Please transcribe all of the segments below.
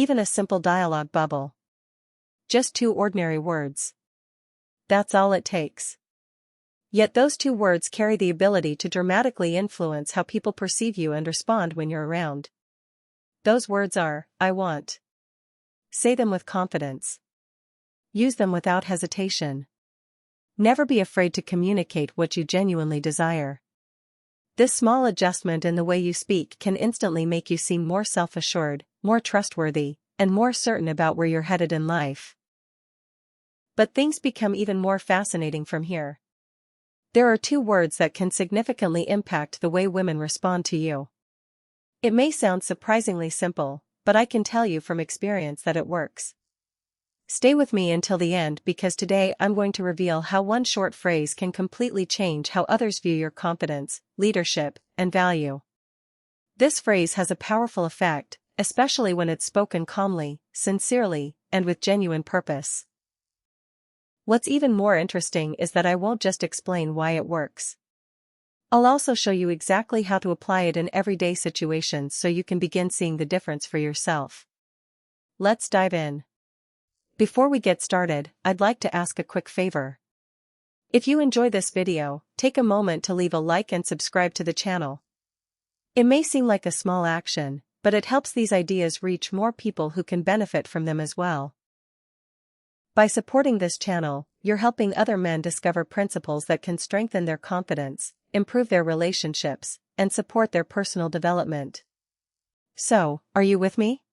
Even a simple dialogue bubble. Just two ordinary words. That's all it takes. Yet those two words carry the ability to dramatically influence how people perceive you and respond when you're around. Those words are, I want. Say them with confidence. Use them without hesitation. Never be afraid to communicate what you genuinely desire. This small adjustment in the way you speak can instantly make you seem more self-assured, more trustworthy, and more certain about where you're headed in life. But things become even more fascinating from here. There are two words that can significantly impact the way women respond to you. It may sound surprisingly simple, but I can tell you from experience that it works. Stay with me until the end because today I'm going to reveal how one short phrase can completely change how others view your confidence, leadership, and value. This phrase has a powerful effect, especially when it's spoken calmly, sincerely, and with genuine purpose. What's even more interesting is that I won't just explain why it works. I'll also show you exactly how to apply it in everyday situations so you can begin seeing the difference for yourself. Let's dive in. Before we get started, I'd like to ask a quick favor. If you enjoy this video, take a moment to leave a like and subscribe to the channel. It may seem like a small action, but it helps these ideas reach more people who can benefit from them as well. By supporting this channel, you're helping other men discover principles that can strengthen their confidence, improve their relationships, and support their personal development. So, are you with me?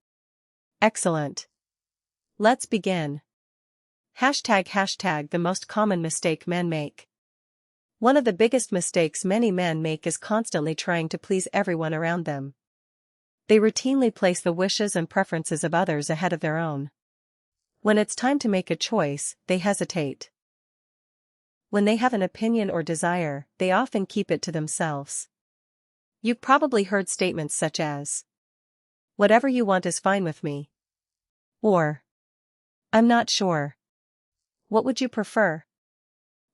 Excellent. Let's begin. #the most common mistake men make. One of the biggest mistakes many men make is constantly trying to please everyone around them. They routinely place the wishes and preferences of others ahead of their own. When it's time to make a choice, they hesitate. When they have an opinion or desire, they often keep it to themselves. You've probably heard statements such as, "Whatever you want is fine with me." Or, "I'm not sure. What would you prefer?"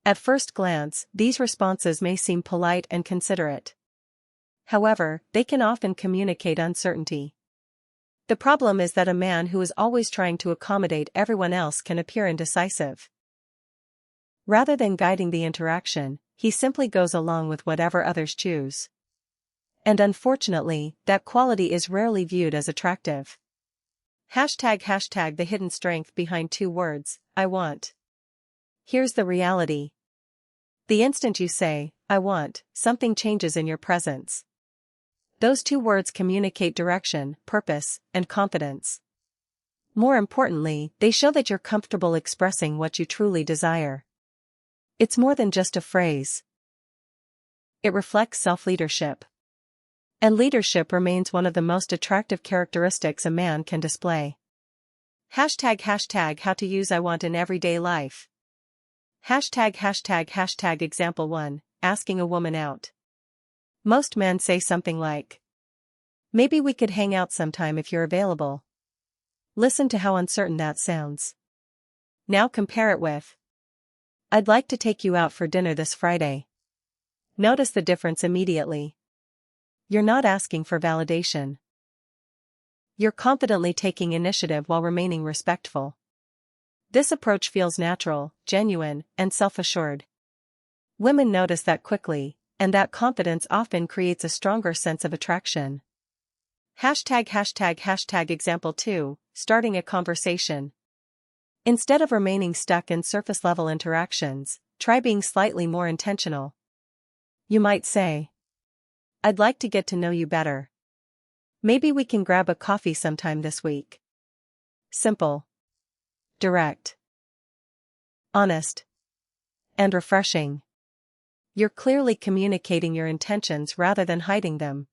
At first glance, these responses may seem polite and considerate. However, they can often communicate uncertainty. The problem is that a man who is always trying to accommodate everyone else can appear indecisive. Rather than guiding the interaction, he simply goes along with whatever others choose. And unfortunately, that quality is rarely viewed as attractive. The hidden strength behind two words, I want. Here's the reality. The instant you say, I want, something changes in your presence. Those two words communicate direction, purpose, and confidence. More importantly, they show that you're comfortable expressing what you truly desire. It's more than just a phrase. It reflects self-leadership. And leadership remains one of the most attractive characteristics a man can display. How to use I want in everyday life. Example 1, asking a woman out. Most men say something like, "Maybe we could hang out sometime if you're available." Listen to how uncertain that sounds. Now compare it with, "I'd like to take you out for dinner this Friday." Notice the difference immediately. You're not asking for validation. You're confidently taking initiative while remaining respectful. This approach feels natural, genuine, and self-assured. Women notice that quickly, and that confidence often creates a stronger sense of attraction. Example 2, starting a conversation. Instead of remaining stuck in surface-level interactions, try being slightly more intentional. You might say, "I'd like to get to know you better. Maybe we can grab a coffee sometime this week." Simple, direct, honest, and refreshing. You're clearly communicating your intentions rather than hiding them.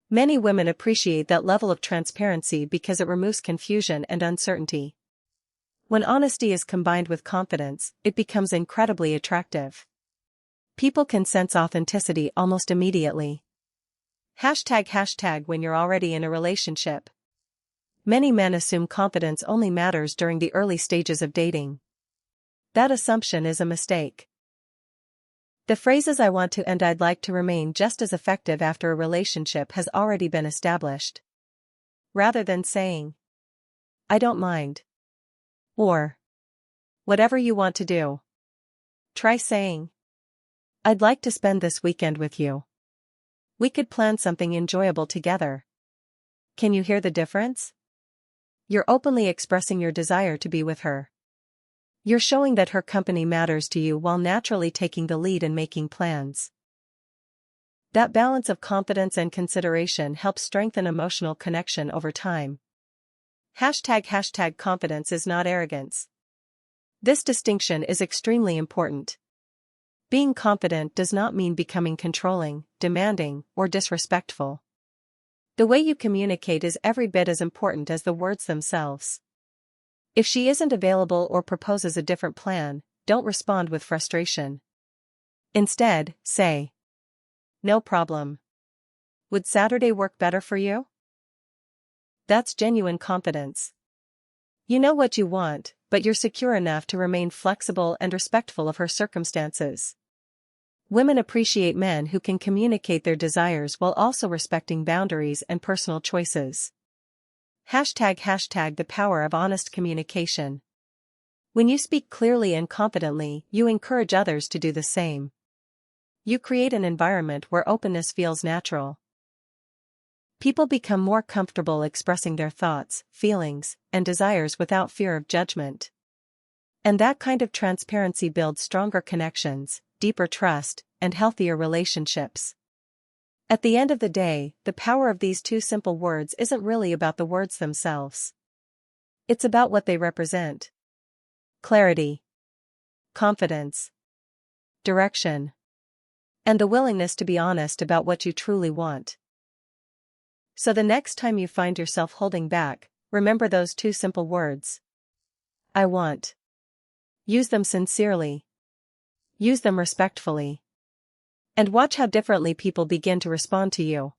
Many women appreciate that level of transparency because it removes confusion and uncertainty. When honesty is combined with confidence, it becomes incredibly attractive. People can sense authenticity almost immediately. When you're already in a relationship. Many men assume confidence only matters during the early stages of dating. That assumption is a mistake. The phrases "I want to" and "I'd like to" remain just as effective after a relationship has already been established. Rather than saying, I don't mind. Or, whatever you want to do. Try saying, I'd like to spend this weekend with you. We could plan something enjoyable together. Can you hear the difference? You're openly expressing your desire to be with her. You're showing that her company matters to you while naturally taking the lead in making plans. That balance of confidence and consideration helps strengthen emotional connection over time. ## confidence is not arrogance. This distinction is extremely important. Being confident does not mean becoming controlling, demanding, or disrespectful. The way you communicate is every bit as important as the words themselves. If she isn't available or proposes a different plan, don't respond with frustration. Instead, say, no problem. Would Saturday work better for you? That's genuine confidence. You know what you want, but you're secure enough to remain flexible and respectful of her circumstances. Women appreciate men who can communicate their desires while also respecting boundaries and personal choices. ## the power of honest communication. When you speak clearly and confidently, you encourage others to do the same. You create an environment where openness feels natural. People become more comfortable expressing their thoughts, feelings, and desires without fear of judgment. And that kind of transparency builds stronger connections, deeper trust, and healthier relationships. At the end of the day, the power of these two simple words isn't really about the words themselves. It's about what they represent. Clarity, confidence, direction, and the willingness to be honest about what you truly want. So the next time you find yourself holding back, remember those two simple words. I want. Use them sincerely. Use them respectfully. And watch how differently people begin to respond to you.